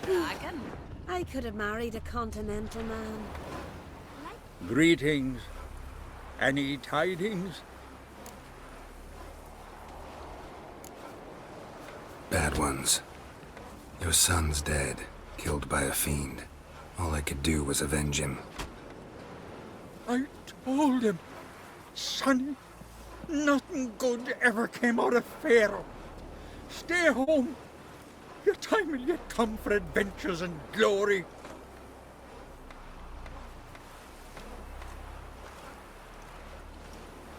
dragon. I could have married a continental man. Greetings. Any tidings? Bad ones. Your son's dead, killed by a fiend. All I could do was avenge him. I told him, Sonny, nothing good ever came out of Pharaoh. Stay home. Your time will yet come for adventures and glory.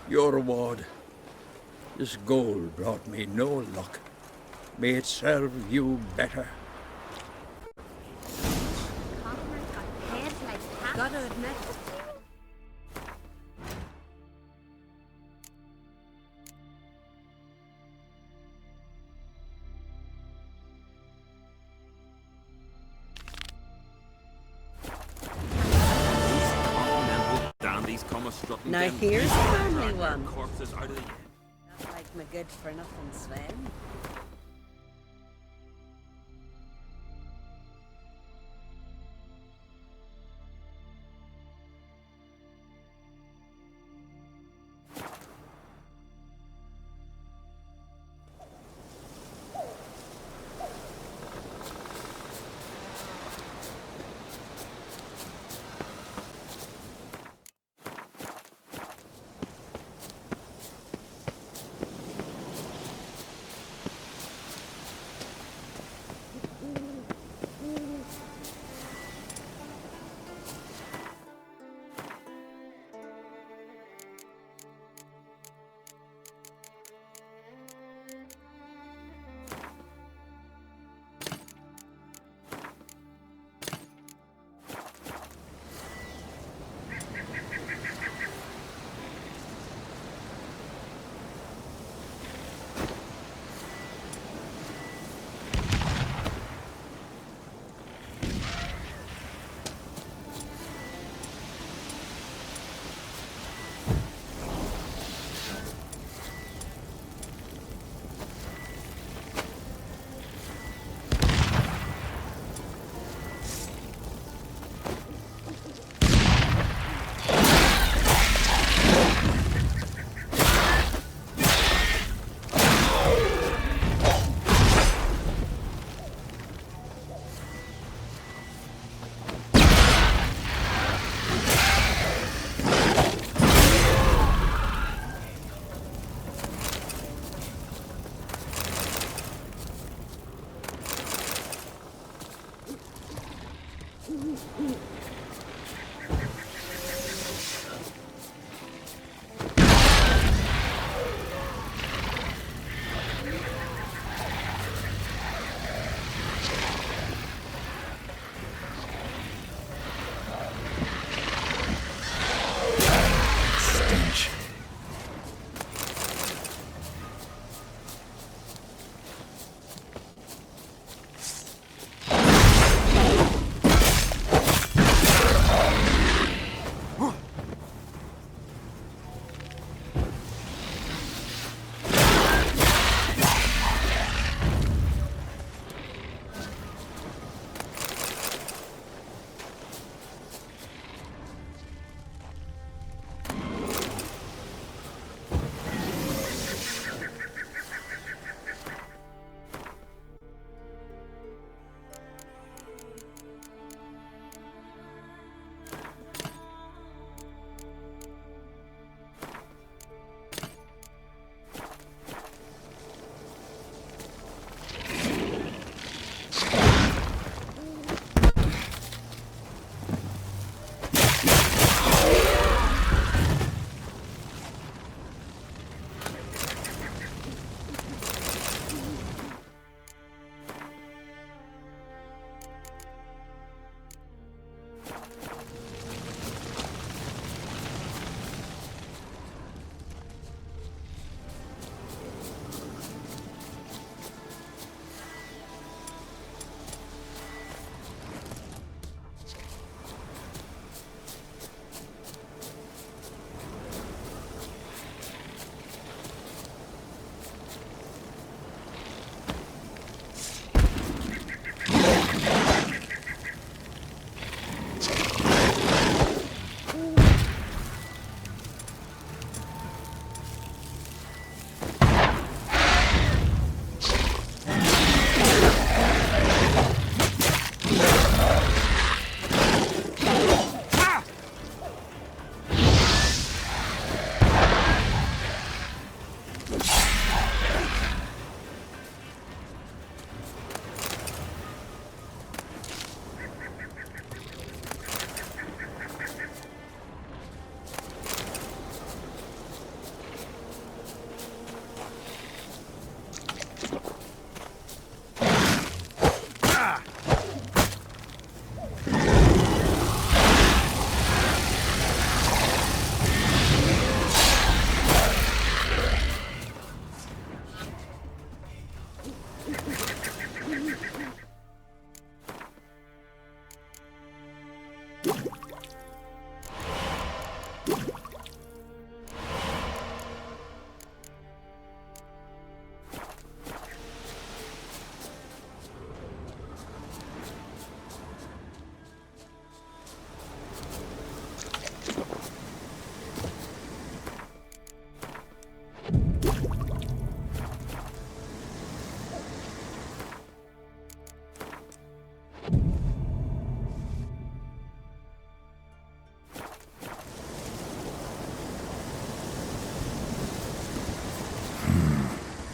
Your reward. This gold brought me no luck. May it serve you better. Gotta admit. Now here's a manly one. Not like my good for nothing Sven.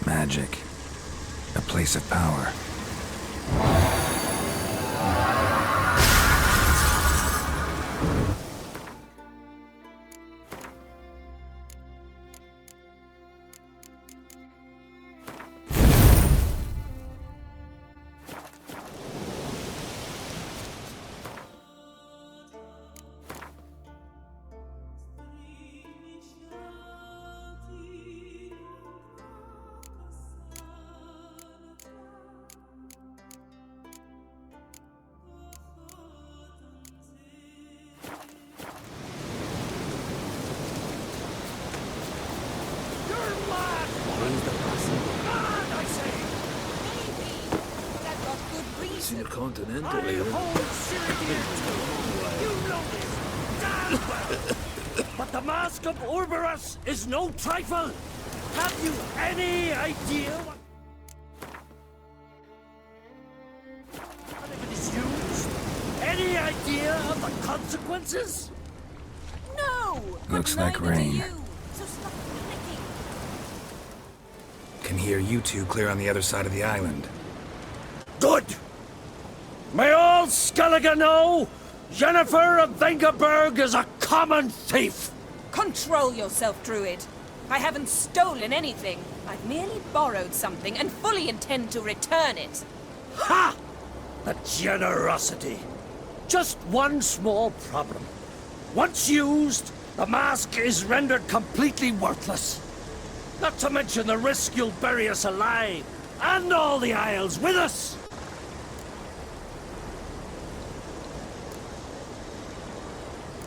Magic. A place of power. Intercontinental here. But the Mask of Orberus is no trifle! Have you any idea what if it is used? Any idea of the consequences? No! Looks but like neither do rain. you, so stop panicking. Can hear you two clear on the other side of the island. Good! May all Skellige know, Yennefer of Vengerberg is a common thief! Control yourself, Druid. I haven't stolen anything. I've merely borrowed something and fully intend to return it. Ha! The generosity. Just one small problem. Once used, the mask is rendered completely worthless. Not to mention the risk you'll bury us alive, and all the Isles with us!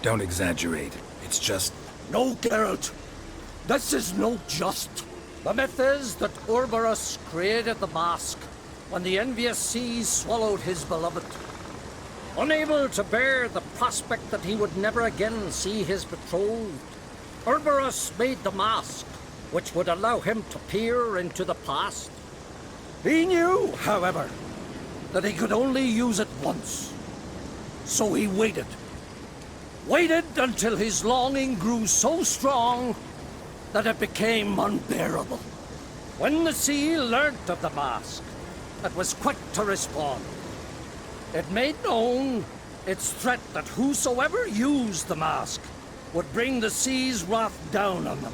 Don't exaggerate. It's just... No, Geralt. This is no just. The myth is that Orberus created the mask when the envious seas swallowed his beloved. Unable to bear the prospect that he would never again see his betrothed, Orberus made the mask, which would allow him to peer into the past. He knew, however, that he could only use it once. So he waited. Waited until his longing grew so strong that it became unbearable. When the sea learnt of the mask, it was quick to respond. It made known its threat that whosoever used the mask would bring the sea's wrath down on them.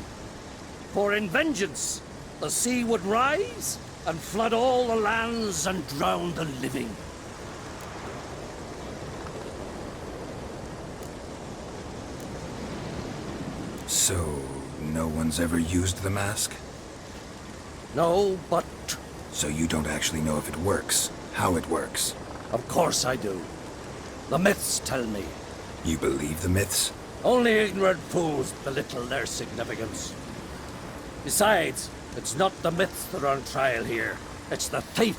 For in vengeance, the sea would rise and flood all the lands and drown the living. So, no one's ever used the mask? No, but So you don't actually know if it works, how it works. of course I do. The myths tell me. You believe the myths? Only ignorant fools belittle their significance. Besides, it's not the myths that are on trial here. It's the thief.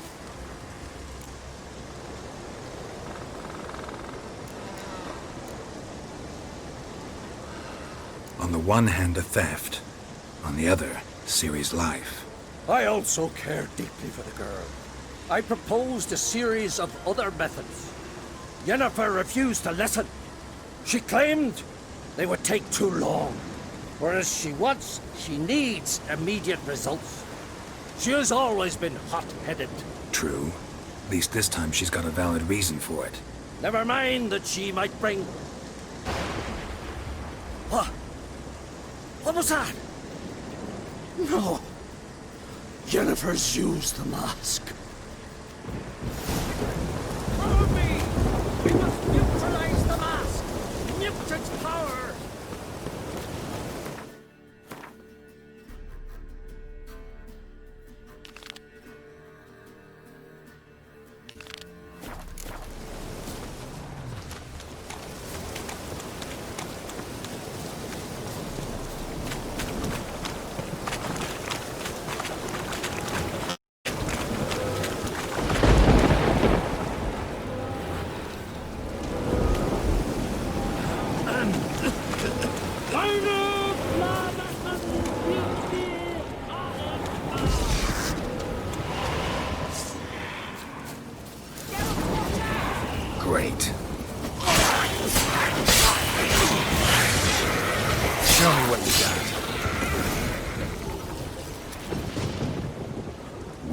On the one hand, a theft. On the other, Ciri's life. I also care deeply for the girl. I proposed a series of other methods. Yennefer refused to listen. She claimed they would take too long, whereas she needs immediate results. She has always been hot-headed. True. At least this time she's got a valid reason for it. Never mind that she might bring... What? What was that? No. Yennefer's used the mask. Follow me! We must neutralize the mask! Nuke its power!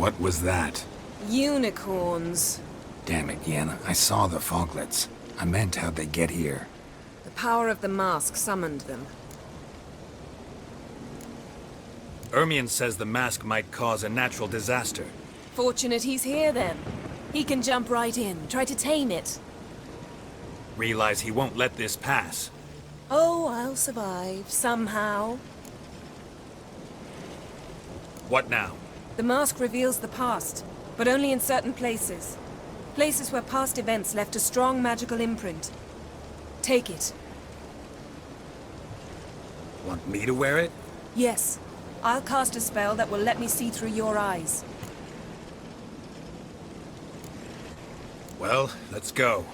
What was that? Unicorns. Damn it, Yen. I saw the foglets. I meant how'd they get here. The power of the mask summoned them. Ermion says the mask might cause a natural disaster. Fortunate he's here then. He can jump right in, try to tame it. Realize he won't let this pass. Oh, I'll survive, somehow. What now? The mask reveals the past, but only in certain places. Places where past events left a strong magical imprint. Take it. Want me to wear it? Yes. I'll cast a spell that will let me see through your eyes. Well, let's go.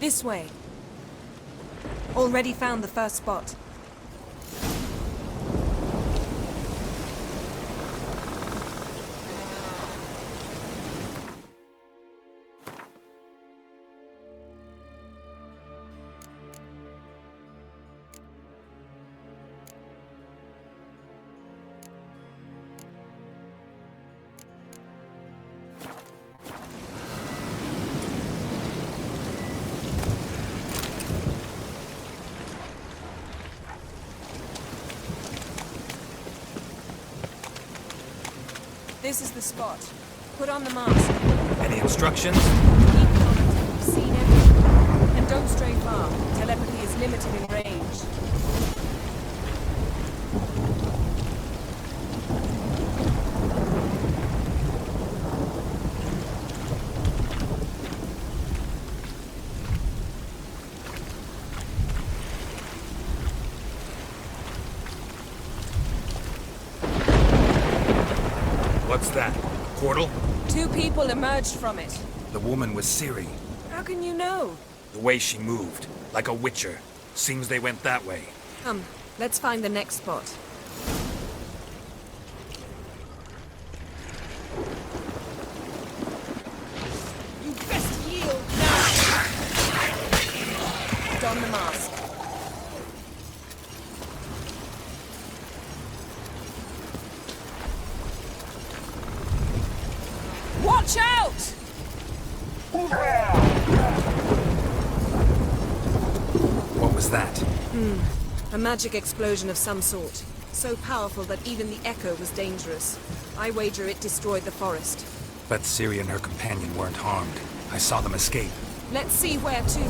This way. Already found the first spot. This is the spot. Put on the mask. Any instructions? Keep on until you've seen everything. And don't stray far. Telepathy is limited in range. What's that? Portal? 2 people emerged from it. The woman was Ciri. How can you know? The way she moved, like a witcher. Seems they went that way. Come, let's find the next spot. You best yield now! Don the mask. Watch out! What was that? A magic explosion of some sort. So powerful that even the echo was dangerous. I wager it destroyed the forest. But Ciri and her companion weren't harmed. I saw them escape. Let's see where to.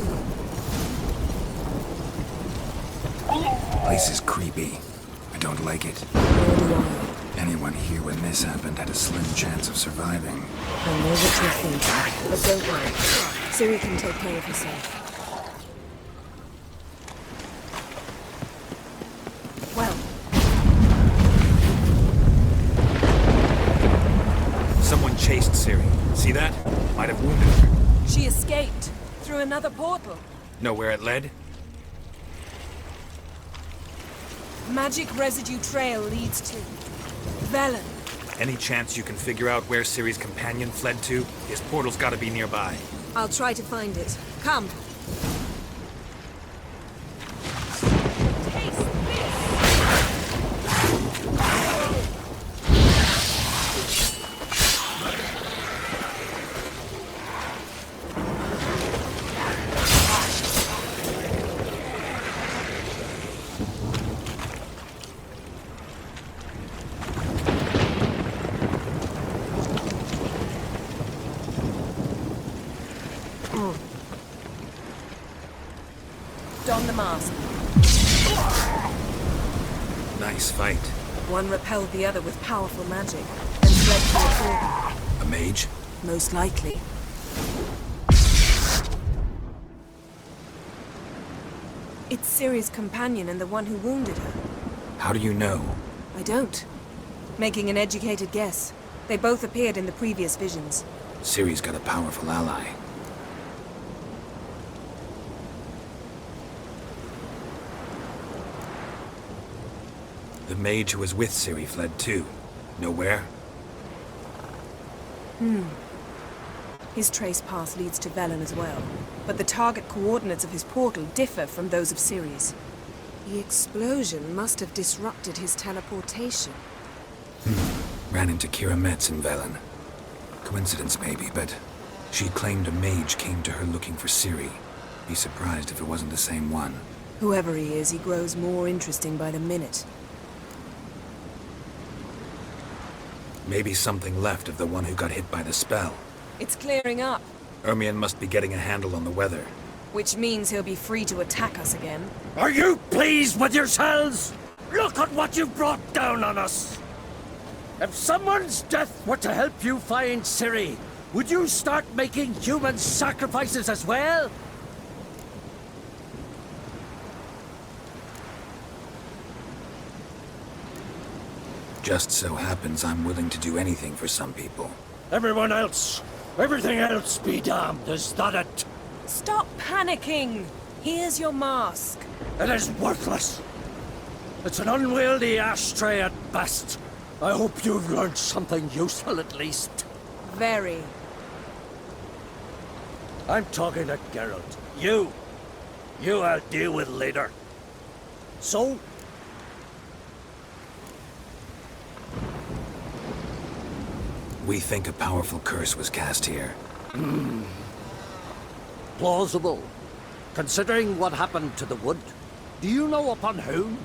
Place is creepy. I don't like it. Anyone here when this happened had a slim chance of surviving. I know what you're thinking, but don't worry. Ciri can take care of herself. Well, Someone chased Ciri. See that? Might have wounded her. she escaped through another portal. Know where it led? Magic residue trail leads to Velen. Any chance you can figure out where Ciri's companion fled to? His portal's gotta be nearby. I'll try to find it. Come. Taste this! Don the mask. Nice fight. One repelled the other with powerful magic, and fled through a portal. A mage? Most likely. It's Ciri's companion and the one who wounded her. How do you know? I don't. Making an educated guess. They both appeared in the previous visions. Ciri's got a powerful ally. The mage who was with Ciri fled too. Nowhere? His trace path leads to Velen as well, but the target coordinates of his portal differ from those of Ciri's. The explosion must have disrupted his teleportation. Ran into Kira Metz in Velen. Coincidence maybe, but she claimed a mage came to her looking for Ciri. Be surprised if it wasn't the same one. Whoever he is, he grows more interesting by the minute. Maybe something left of the one who got hit by the spell. It's clearing up, Ermion must be getting a handle on the weather. which means he'll be free to attack us again. Are you pleased with yourselves? Look at what you've brought down on us! If someone's death were to help you find Ciri, would you start making human sacrifices as well? Just so happens I'm willing to do anything for some people. Everyone else, everything else be damned, is that it? Stop panicking! Here's your mask. It is worthless. It's an unwieldy ashtray at best. I hope you've learned something useful at least. Very. I'm talking to Geralt. You I'll deal with later. So? We think a powerful curse was cast here. Plausible. Considering what happened to the wood. Do you know upon whom?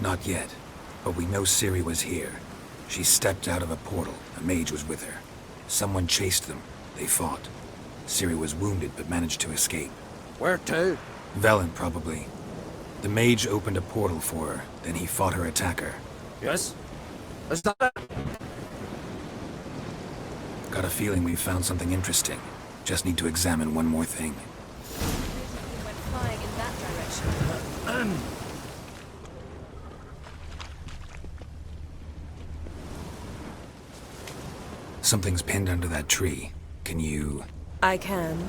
Not yet, but we know Ciri was here. She stepped out of a portal. A mage was with her. Someone chased them. They fought. Ciri was wounded but managed to escape. Where to? Velen, probably. The mage opened a portal for her, then he fought her attacker. Yes? Is that it? Got a feeling we found something interesting. Just need to examine one more thing. He went flying in that direction. Something's pinned under that tree. Can you... I can.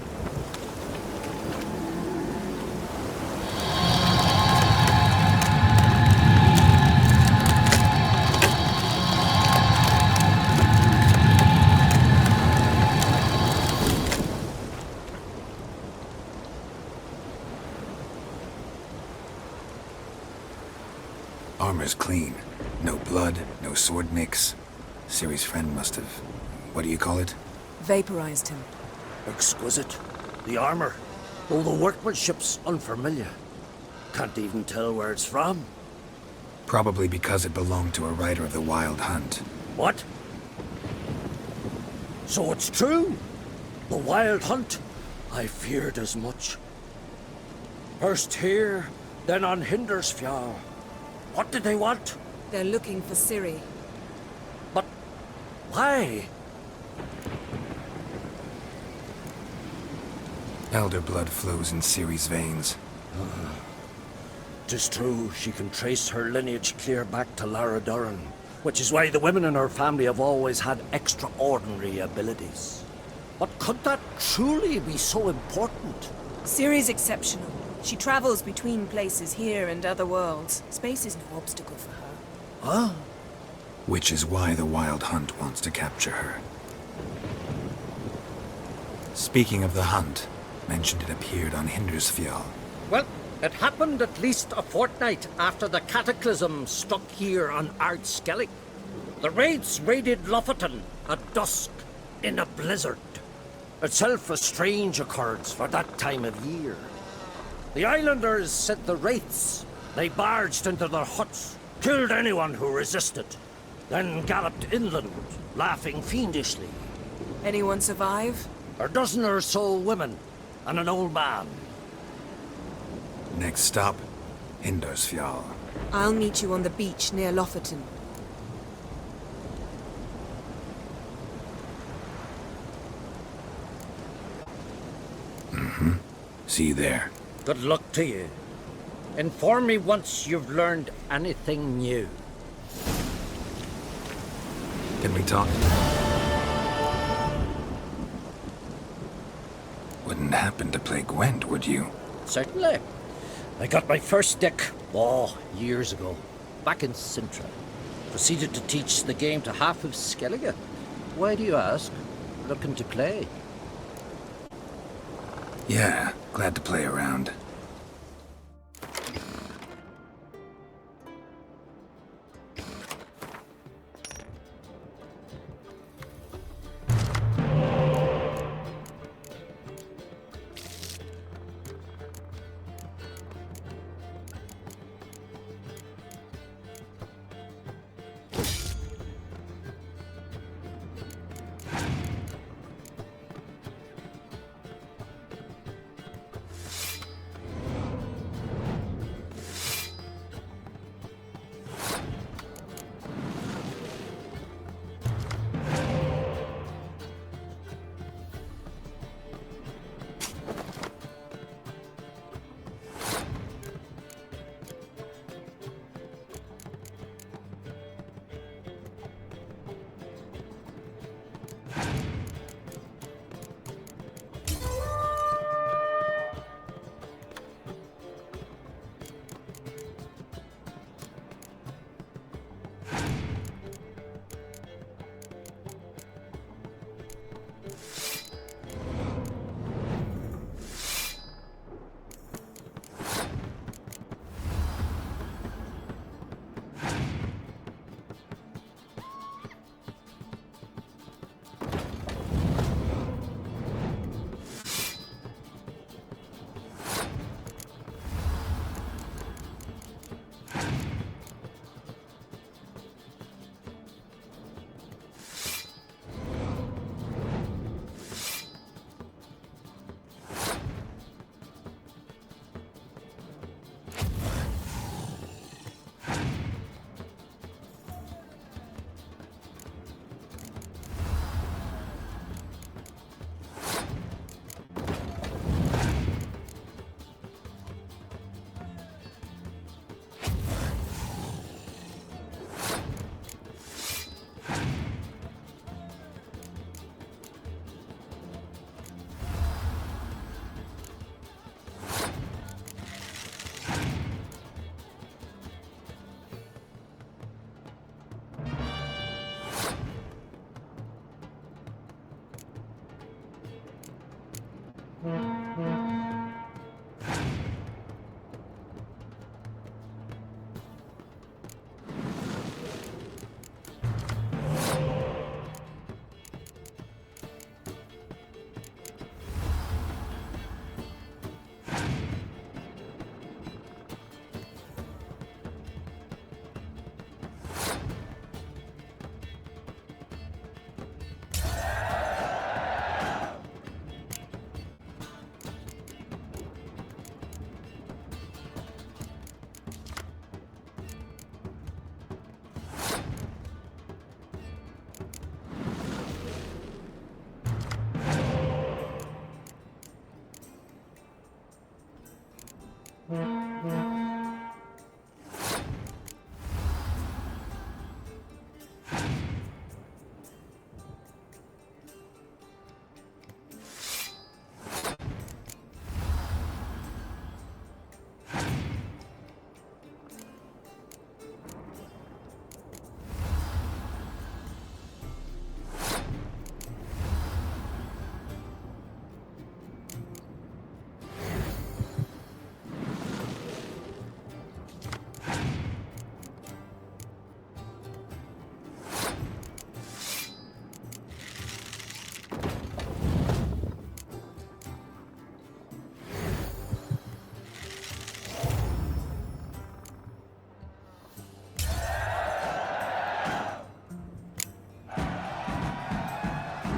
Armor's clean. No blood, no sword nicks. Ciri's friend must have... What do you call it? Vaporized him. Exquisite. The armor. Though the workmanship's unfamiliar. Can't even tell where it's from. Probably because it belonged to a rider of the Wild Hunt. What? So it's true? The Wild Hunt? I feared as much. First here, then on Hindersfjall. What did they want? They're looking for Ciri. But why? Elder blood flows in Ciri's veins. 'Tis true, she can trace her lineage clear back to Lara Duran, which is why the women in her family have always had extraordinary abilities. But could that truly be so important? Ciri's exceptional. She travels between places here and other worlds. Space is no obstacle for her. Huh? Which is why the Wild Hunt wants to capture her. Speaking of the hunt, mentioned it appeared on Hindersfjall. Well, it happened at least a fortnight after the cataclysm struck here on Ard Skellig. The raids raided Lofoten at dusk in a blizzard. Itself a strange occurrence for that time of year. The islanders sent the wraiths. They barged into their huts, killed anyone who resisted, then galloped inland, laughing fiendishly. Anyone survive? A dozen or so women, and an old man. Next stop, Hindersfjall. I'll meet you on the beach near Lofoten. See you there. Good luck to you. Inform me once you've learned anything new. Can we talk? Wouldn't happen to play Gwent, would you? Certainly. I got my first deck, years ago, back in Sintra. Proceeded to teach the game to half of Skellige. Why do you ask? Looking to play? Yeah, glad to play around.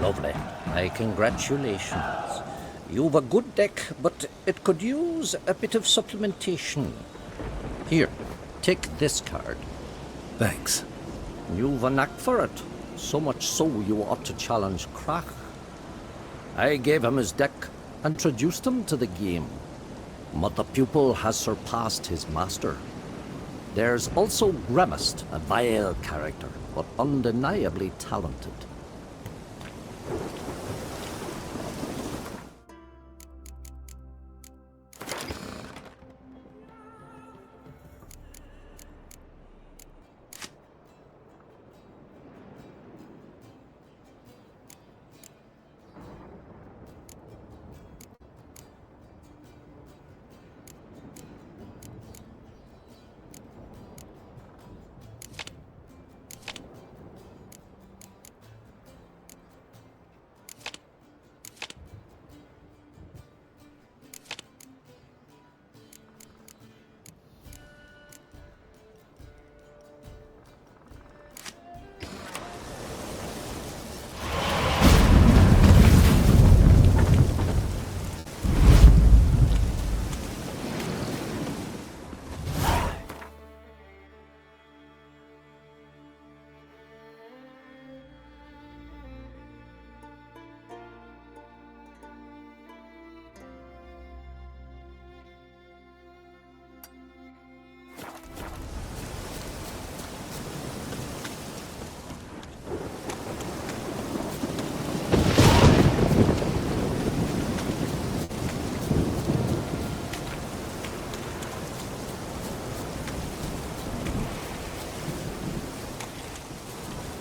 Lovely. My congratulations. You've a good deck, but it could use a bit of supplementation. Here, take this card. Thanks. You've a knack for it. So much so you ought to challenge Krach. I gave him his deck, introduced him to the game. But the pupil has surpassed his master. There's also Gremist, a vile character, but undeniably talented.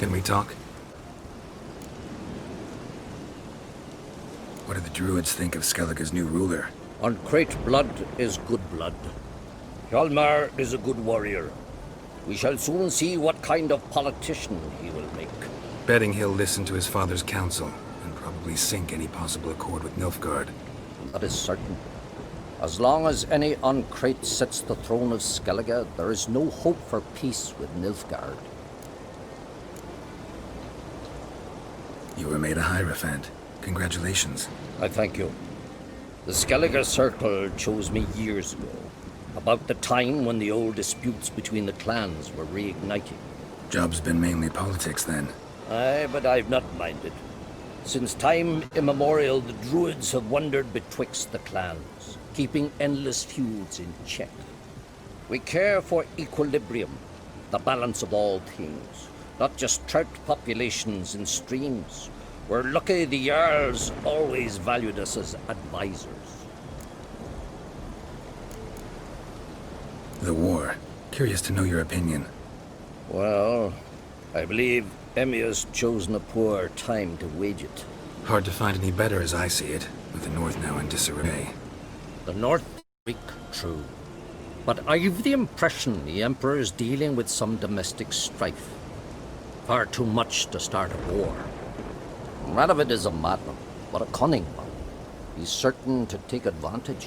Can we talk? What do the druids think of Skellige's new ruler? Uncrate blood is good blood. Hjalmar is a good warrior. We shall soon see what kind of politician he will make. Betting he'll listen to his father's counsel and probably sink any possible accord with Nilfgaard. That is certain. As long as any Uncrate sits the throne of Skellige, there is no hope for peace with Nilfgaard. You were made a Hierophant. Congratulations. I thank you. The Skellige Circle chose me years ago, about the time when the old disputes between the clans were reigniting. Job's been mainly politics then. Aye, but I've not minded. Since time immemorial, the druids have wandered betwixt the clans, keeping endless feuds in check. We care for equilibrium, the balance of all things, not just trout populations and streams. We're lucky the Jarls always valued us as advisors. The war. Curious to know your opinion. Well, I believe Emmir's chosen a poor time to wage it. Hard to find any better as I see it, with the North now in disarray. The North is weak, true. But I've the impression the Emperor is dealing with some domestic strife. Far too much to start a war. Radovid is a madman, but a cunning one. He's certain to take advantage.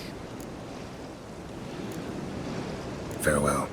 Farewell.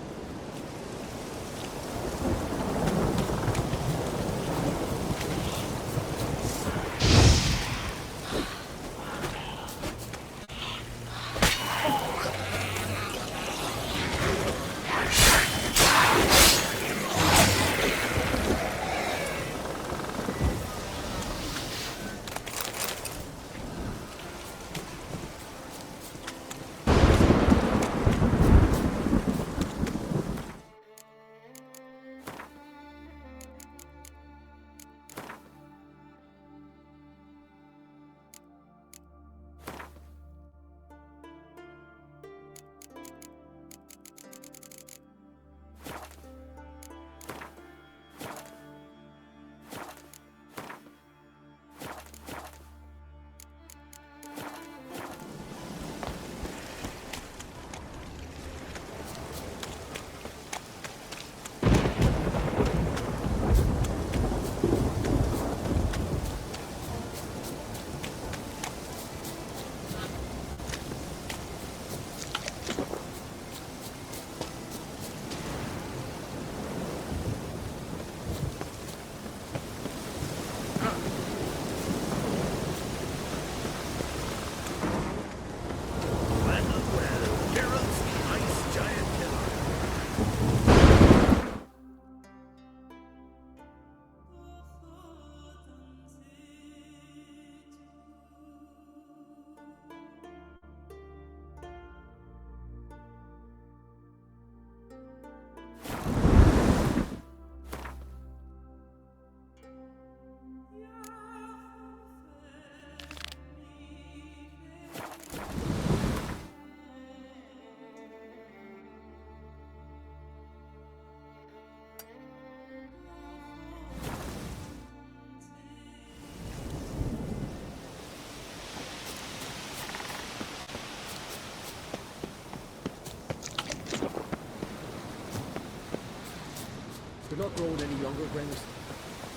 not growing any younger, Grimmers.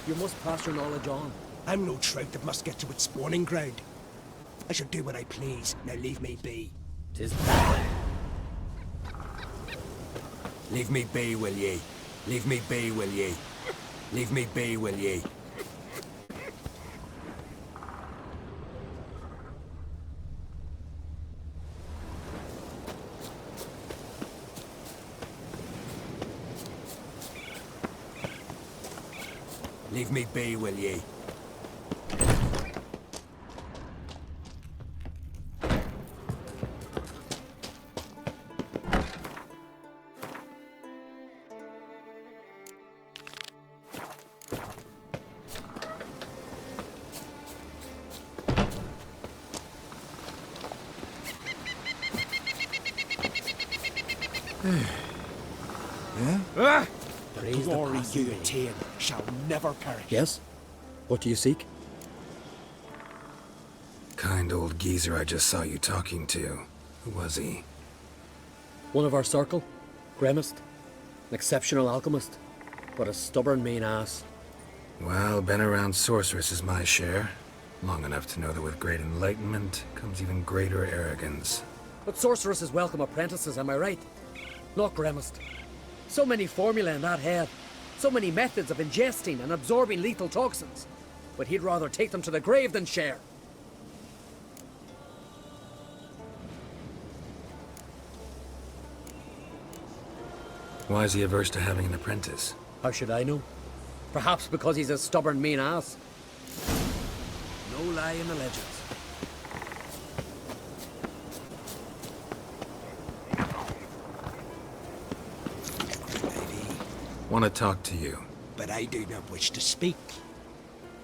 You must pass your knowledge on. I'm no trout that must get to its spawning ground. I shall do what I please. Now leave me be. 'Tis that way. Leave me be, will ye? Leave me be, will ye? Leave me be, will ye? Leave me be, will ye? The glory you attain shall never perish. Yes? What do you seek? Kind old geezer I just saw you talking to. Who was he? One of our circle. Gremist. An exceptional alchemist. But a stubborn mean ass. Well, been around sorceress is my share. Long enough to know that with great enlightenment comes even greater arrogance. But sorceresses welcome apprentices, am I right? Not Gremist. So many formulae in that head. So many methods of ingesting and absorbing lethal toxins. But he'd rather take them to the grave than share. Why is he averse to having an apprentice? How should I know? Perhaps because he's a stubborn mean ass. No lie in the legends. Want to talk to you. But I do not wish to speak.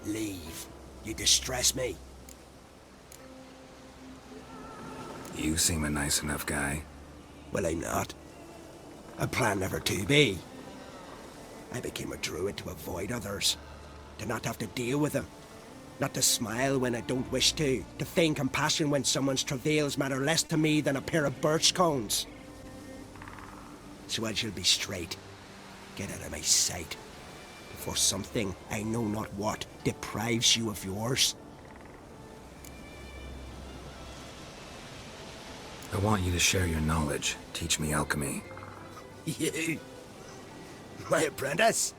Leave. You distress me. You seem a nice enough guy. Well, I'm not. I plan never to be. I became a druid to avoid others. To not have to deal with them. Not to smile when I don't wish to. To feign compassion when someone's travails matter less to me than a pair of birch cones. So I shall be straight. Get out of my sight. Before something, I know not what, deprives you of yours. I want you to share your knowledge. Teach me alchemy. You? My apprentice?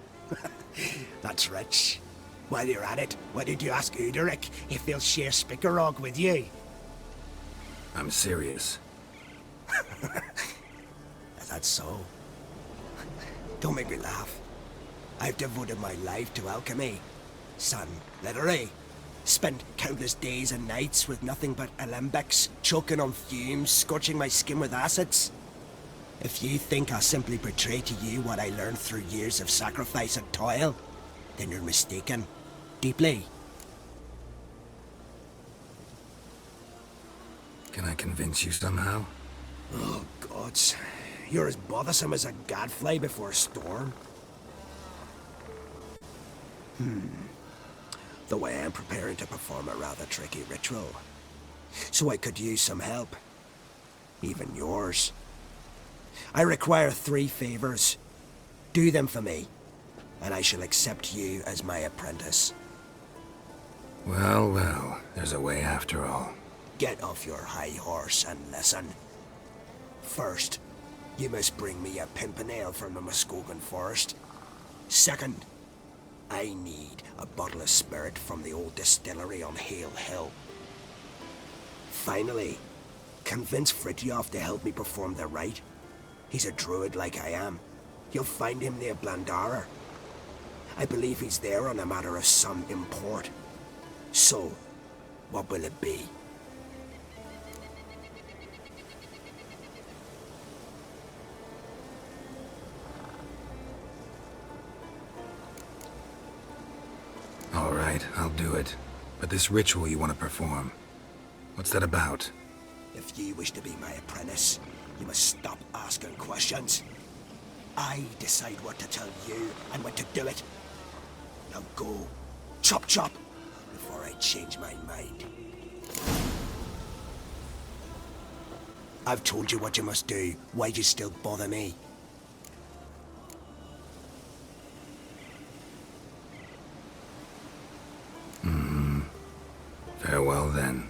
That's rich. While you're at it, why did you ask Uderic if he'll share Spikarog with you? I'm serious. Is that so? Don't make me laugh. I've devoted my life to alchemy. Son, literally. Spent countless days and nights with nothing but alembics, choking on fumes, scorching my skin with acids. If you think I'll simply portray to you what I learned through years of sacrifice and toil, then you're mistaken. Deeply. Can I convince you somehow? Oh, gods. You're as bothersome as a gadfly before a storm. Though I am preparing to perform a rather tricky ritual. So I could use some help. Even yours. I require 3 favors. Do them for me, and I shall accept you as my apprentice. Well, well, there's a way after all. Get off your high horse and listen. First, you must bring me a pimpernel from the Muskogan forest. Second, I need a bottle of spirit from the old distillery on Hale Hill. Finally, convince Fritjof to help me perform the rite. He's a druid like I am. You'll find him near Blandara. I believe he's there on a matter of some import. So, what will it be? All right, I'll do it. But this ritual you want to perform, what's that about? If you wish to be my apprentice, you must stop asking questions. I decide what to tell you and when to do it. Now go. Chop chop, before I change my mind. I've told you what you must do. Why'd you still bother me? Farewell, then.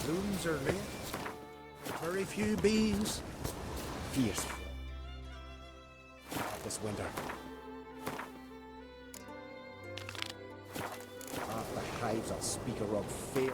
Blooms are late. Very few bees. Fierce. This winter. Half the hives I'll speak a rug fair.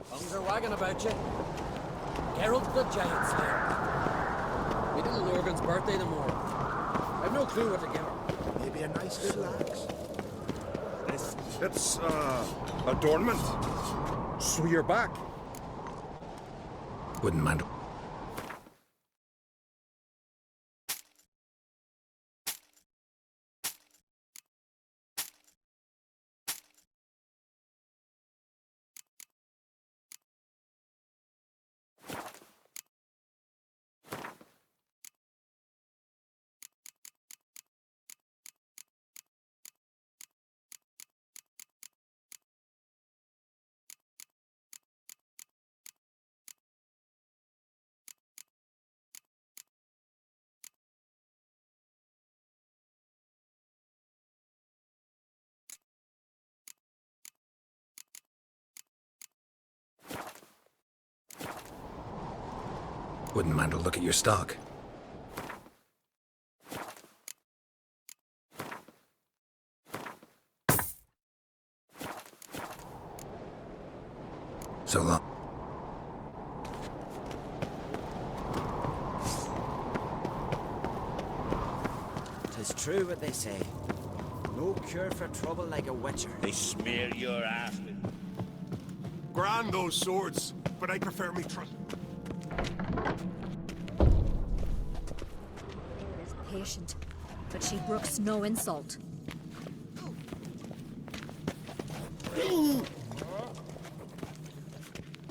Tongues are wagging about you. Geralt the Giant Slayer. We little Lorgan's birthday tomorrow. I've no clue what to give her. Maybe a nice little axe. It's adornment. So you're back. Wouldn't mind. Wouldn't mind a look at your stock. So long. 'Tis true what they say. No cure for trouble like a witcher. They smear your ass with. Grand those swords, but I prefer me trust. Is patient, but she brooks no insult.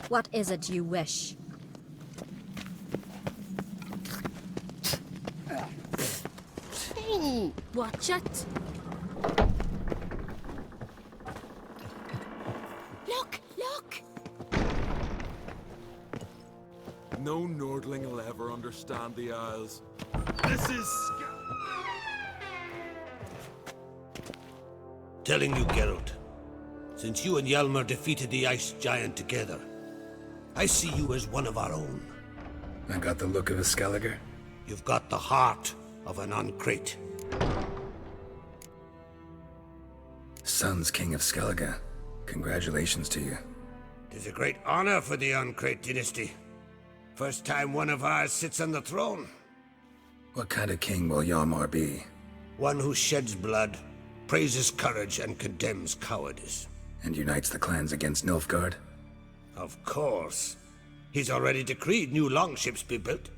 What is it you wish? Watch it. Look! Look! No Nordling will ever understand the Isles. This is... Telling you, Geralt, since you and Hjalmar defeated the Ice Giant together, I see you as one of our own. I got the look of a Skelliger. You've got the heart of an Uncrate. Son's King of Skellige. Congratulations to you. It is a great honor for the Uncrate dynasty. First time one of ours sits on the throne. What kind of king will Hjalmar be? One who sheds blood, praises courage, and condemns cowardice. And unites the clans against Nilfgaard? Of course. He's already decreed new longships be built.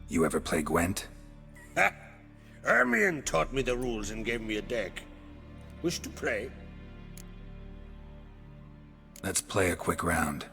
You ever play Gwent? Ha! Ermion taught me the rules and gave me a deck. Wish to play? Let's play a quick round.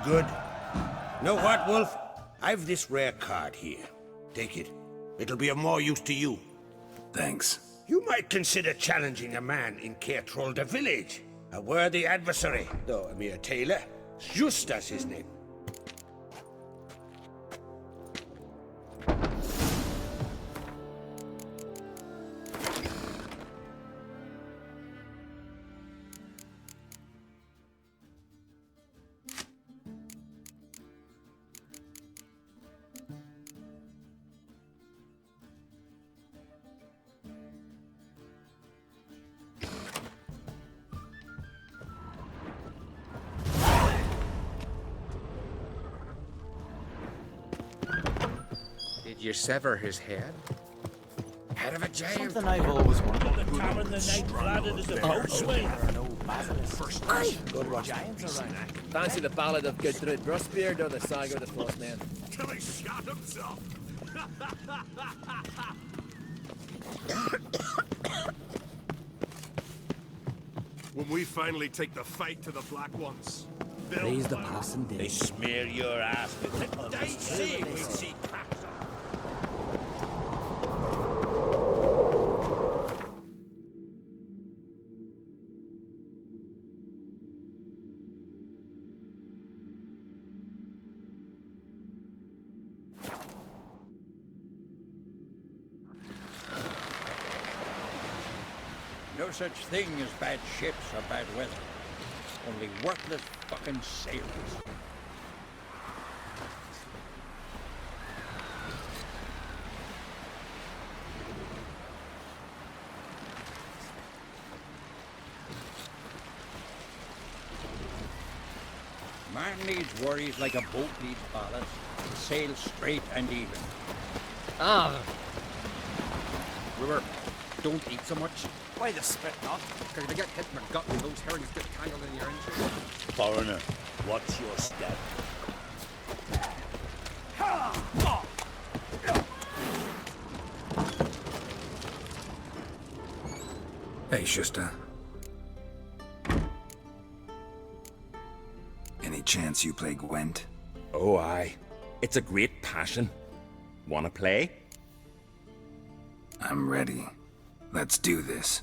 good. Know what, Wolf? I've this rare card here. Take it. It'll be of more use to you. Thanks. You might consider challenging a man in Caertrolda village. A worthy adversary, though a mere tailor. Justas his name. Did you sever his head? Head of a giant. Something I've always wondered. The tavern the night planted is about away. There are no basilisks. Good one. Giants around. Fancy the ballad of Gudrun Brustbeard or the saga of the Frost Man? Till he shot himself. When we finally take the fight to the Black Ones, Raise the passing day. They smear your ass with it. They see we see cracks. No such thing as bad ships or bad weather. Only worthless fucking sailors. Man needs worries like a boat needs ballast. Sail straight and even. Ah! River, don't eat so much. Why the spit not? Because if you get hit in the gut and those herrings get tangled in your engine. Foreigner, what's your step? Hey, Shusta. Any chance you play Gwent? Oh, aye. It's a great passion. Wanna play? I'm ready. Let's do this.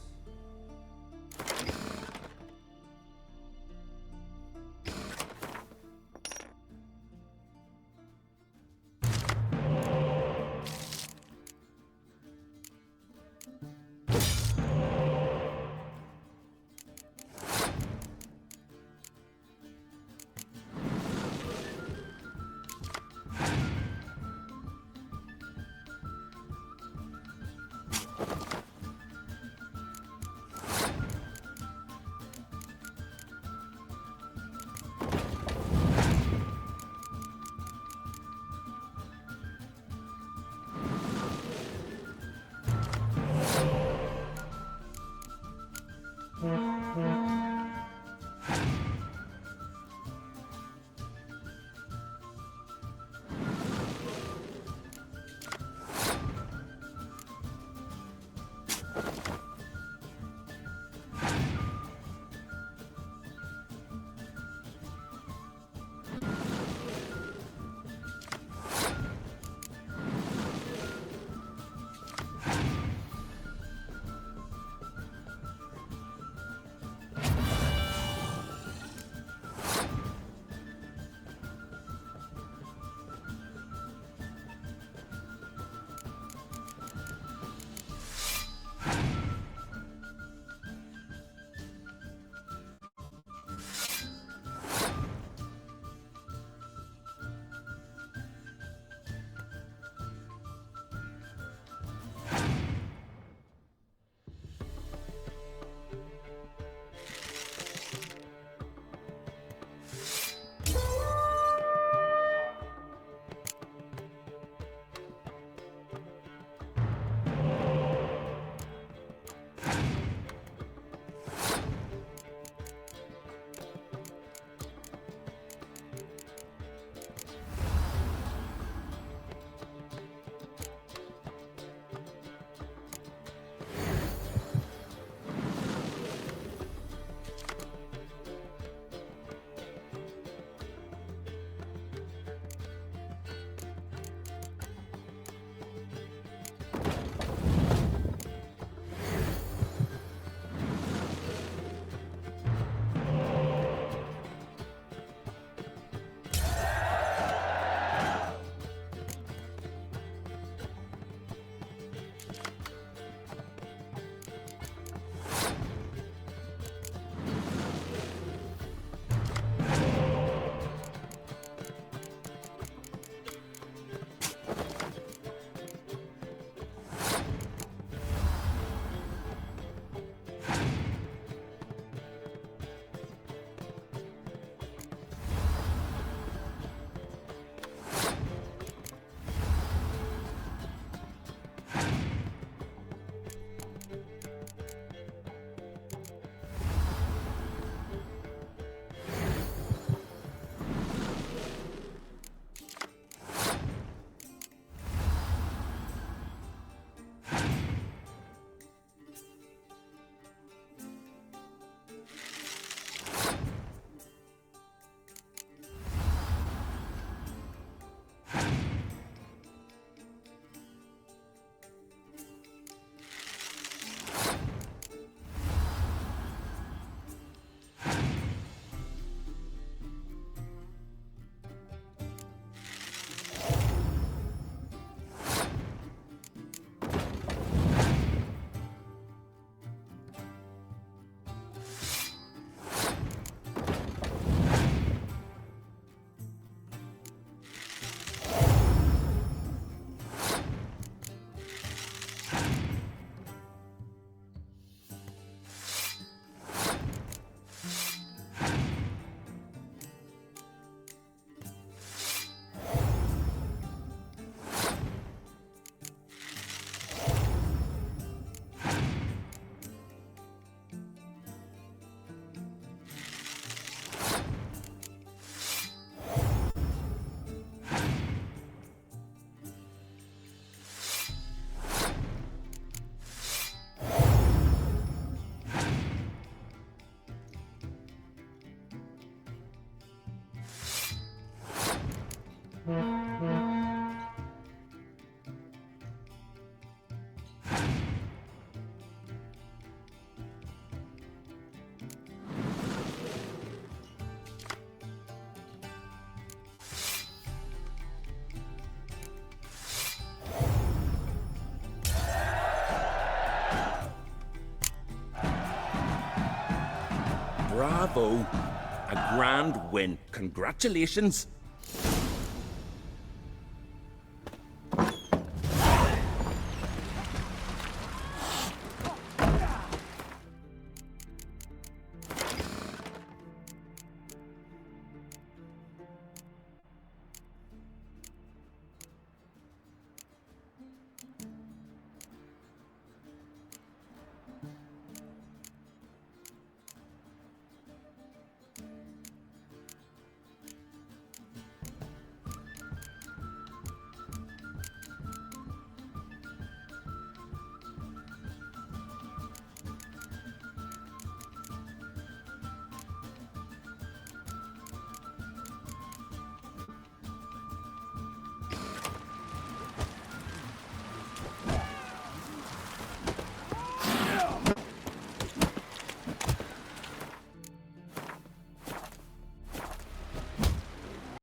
Bravo. A grand win. Congratulations.